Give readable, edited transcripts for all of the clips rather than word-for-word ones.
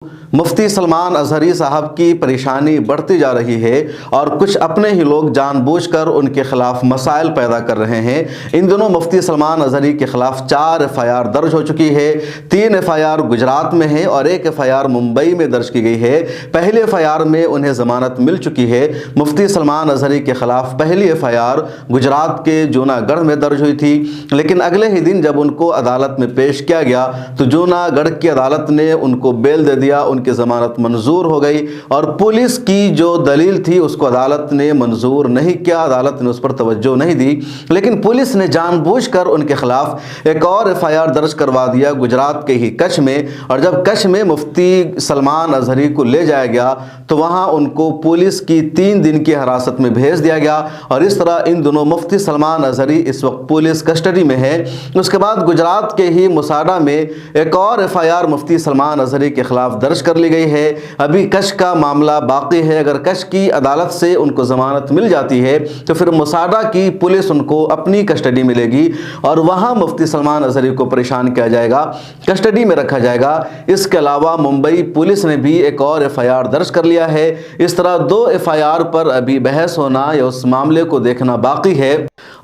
मुफ्ती सलमान अजहरी साहब की परेशानी बढ़ती जा रही है और कुछ अपने ही लोग जानबूझकर उनके खिलाफ मसाइल पैदा कर रहे हैं। इन दिनों मुफ्ती सलमान अजहरी के खिलाफ 4 FIR दर्ज हो चुकी है। 3 FIR गुजरात में है और 1 FIR मुंबई में दर्ज की गई है। पहले FIR में उन्हें ज़मानत मिल चुकी है। मुफ्ती सलमान अजहरी के खिलाफ पहली FIR गुजरात के जूनागढ़ में दर्ज हुई थी, लेकिन अगले ही दिन जब उनको अदालत में पेश किया गया तो जूनागढ़ की अदालत ने उनको बेल दे दिया, उनकी ज़मानत मंजूर हो गई और पुलिस की जो दलील थी उसको अदालत ने मंजूर नहीं किया, अदालत ने उस पर तवज्जो नहीं दी। लेकिन पुलिस ने जानबूझकर उनके खिलाफ एक और FIR दर्ज करवा दिया गुजरात के ही कच्छ में। और जब कच्छ में मुफ्ती सलमान अजहरी को ले जाया गया तो वहाँ उनको पुलिस की 3 दिन की हिरासत में भेज दिया गया और इस तरह इन दोनों मुफ्ती सलमान अजहरी इस वक्त पुलिस कस्टडी में है। उसके बाद गुजरात के ही मुसाडा में एक और FIR मुफ्ती सलमान अजहरी के खिलाफ दर्ज कर ली गई है। अभी कच्छ का मामला बाकी है। अगर कच्छ की अदालत से उनको ज़मानत मिल जाती है तो फिर मुसाडा की पुलिस उनको अपनी कस्टडी में लेगी और वहाँ मुफ्ती सलमान अजहरी को परेशान किया जाएगा, कस्टडी में रखा जाएगा। इसके अलावा मुंबई पुलिस ने भी एक और FIR दर्ज कर लिया है। इस तरह 2 FIR पर अभी बहस होना या उस मामले को देखना बाकी है।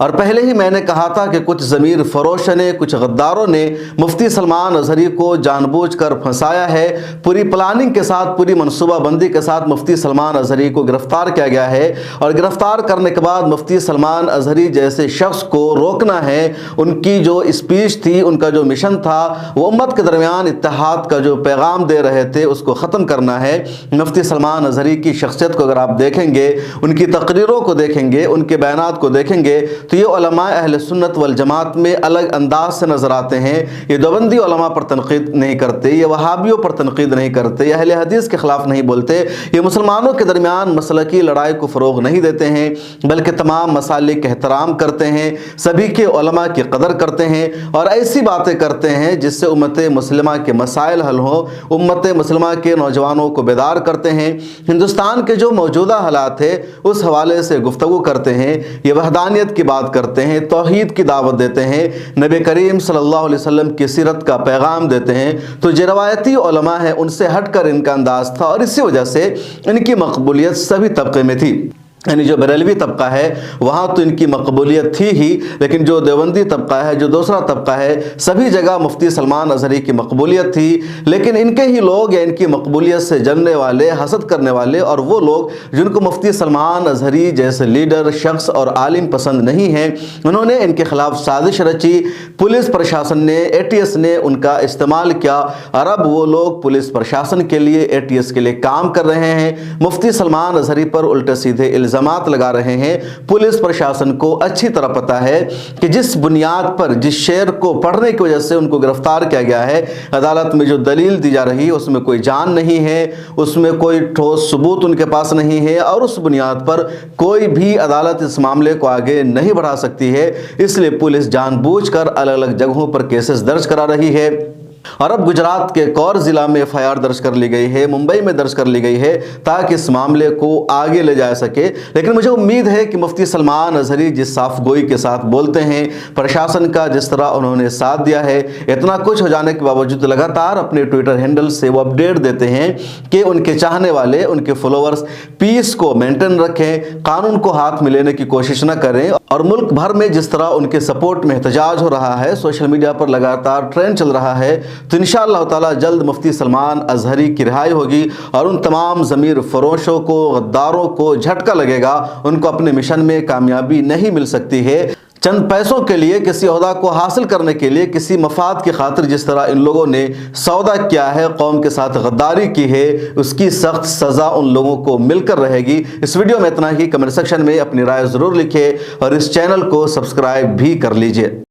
और पहले ही मैंने कहा था कि कुछ ज़मीर फरोशों ने, कुछ गद्दारों ने मुफ्ती सलमान अजहरी को जानबूझकर फंसाया है। पूरी प्लानिंग के साथ, पूरी मनसूबाबंदी के साथ मुफ्ती सलमान अजहरी को गिरफ्तार किया गया है और गिरफ्तार करने के बाद मुफ्ती सलमान अजहरी जैसे शख्स को रोकना है। उनकी जो स्पीच थी, उनका जो मिशन था, वो उम्मत के दरमियान इत्तेहाद का जो पैगाम दे रहे थे उसको ख़त्म करना है। मुफ्ती सलमान अजहरी की शख्सियत को अगर आप देखेंगे, उनकी तकरीरों को देखेंगे, उनके बयानात को देखेंगे तो ये उलमा अहले सुन्नत वल जमात में अलग अंदाज से नज़र आते हैं। ये देवबंदी उलमा पर तनकीद नहीं करते, ये वहाबियों पर तनकीद नहीं करते, ये अहले हदीस के ख़िलाफ़ नहीं बोलते, ये मुसलमानों के दरमियान मसलकी लड़ाई को फ़रोग़ नहीं देते हैं, बल्कि तमाम मसालिक का एहतराम करते हैं, सभी के उलमा की कदर करते हैं और ऐसी बातें करते हैं जिससे उम्मत मुस्लिमा के मसाइल हल हो, उम्मत मुस्लिमा के नौजवानों को बेदार करते हैं। हिंदुस्तान के जो मौजूदा हालात है उस हवाले से गुफ्तगू करते हैं, ये वहदानियत की बात करते हैं, तौहीद की दावत देते हैं, नबी करीम सल्लल्लाहु अलैहि वसल्लम की सीरत का पैगाम देते हैं। तो जो रवायती उलमा है उनसे हटकर इनका अंदाज था और इसी वजह से इनकी मकबूलियत सभी तबके में थी। यानी जो बरेलवी तबका है वहाँ तो इनकी मकबूलियत थी ही, लेकिन जो देवबंदी तबका है, जो दूसरा तबका है, सभी जगह मुफ्ती सलमान अजहरी की मकबूलियत थी। लेकिन इनके ही लोग या इनकी मकबूलियत से जलने वाले, हसद करने वाले और वो लोग जिनको मुफ्ती सलमान अजहरी जैसे लीडर, शख्स और आलिम पसंद नहीं हैं, उन्होंने इनके खिलाफ साजिश रची। पुलिस प्रशासन ने, ATS ने उनका इस्तेमाल किया और अब वो लोग पुलिस प्रशासन के लिए, ATS के लिए काम कर रहे हैं। मुफ्ती सलमान अजहरी पर उल्टे सीधे इल्ज़ामात लगा रहे हैं। पुलिस प्रशासन को अच्छी तरह पता है कि जिस बुनियाद पर, जिस शेर को पढ़ने की वजह से उनको गिरफ्तार किया गया है, अदालत में जो दलील दी जा रही है उसमें कोई जान नहीं है, उसमें कोई ठोस सबूत उनके पास नहीं है और उस बुनियाद पर कोई भी अदालत इस मामले को आगे नहीं बढ़ा सकती है। इसलिए पुलिस जानबूझकर अलग अलग जगहों पर केसेस दर्ज करा रही है। और अब गुजरात के एक और ज़िला में FIR दर्ज कर ली गई है, मुंबई में दर्ज कर ली गई है ताकि इस मामले को आगे ले जा सके। लेकिन मुझे उम्मीद है कि मुफ्ती सलमान अजहरी जिस साफ गोई के साथ बोलते हैं, प्रशासन का जिस तरह उन्होंने साथ दिया है, इतना कुछ हो जाने के बावजूद लगातार अपने ट्विटर हैंडल से वो अपडेट देते हैं कि उनके चाहने वाले, उनके फॉलोअर्स पीस को मेंटेन रखें, कानून को हाथ में लेने की कोशिश न करें। और मुल्क भर में जिस तरह उनके सपोर्ट में एहतजाज हो रहा है, सोशल मीडिया पर लगातार ट्रेंड चल रहा है, तो इंशाअल्लाह ताला जल्द मुफ्ती सलमान अजहरी की रिहाई होगी और उन तमाम ज़मीर फरोशों को, गद्दारों को झटका लगेगा। उनको अपने मिशन में कामयाबी नहीं मिल सकती है। चंद पैसों के लिए, किसी ओहदा को हासिल करने के लिए, किसी मफाद की खातिर जिस तरह इन लोगों ने सौदा किया है, कौम के साथ गद्दारी की है, उसकी सख्त सज़ा उन लोगों को मिलकर रहेगी। इस वीडियो में इतना ही। कमेंट सेक्शन में अपनी राय ज़रूर लिखें और इस चैनल को सब्सक्राइब भी कर लीजिए।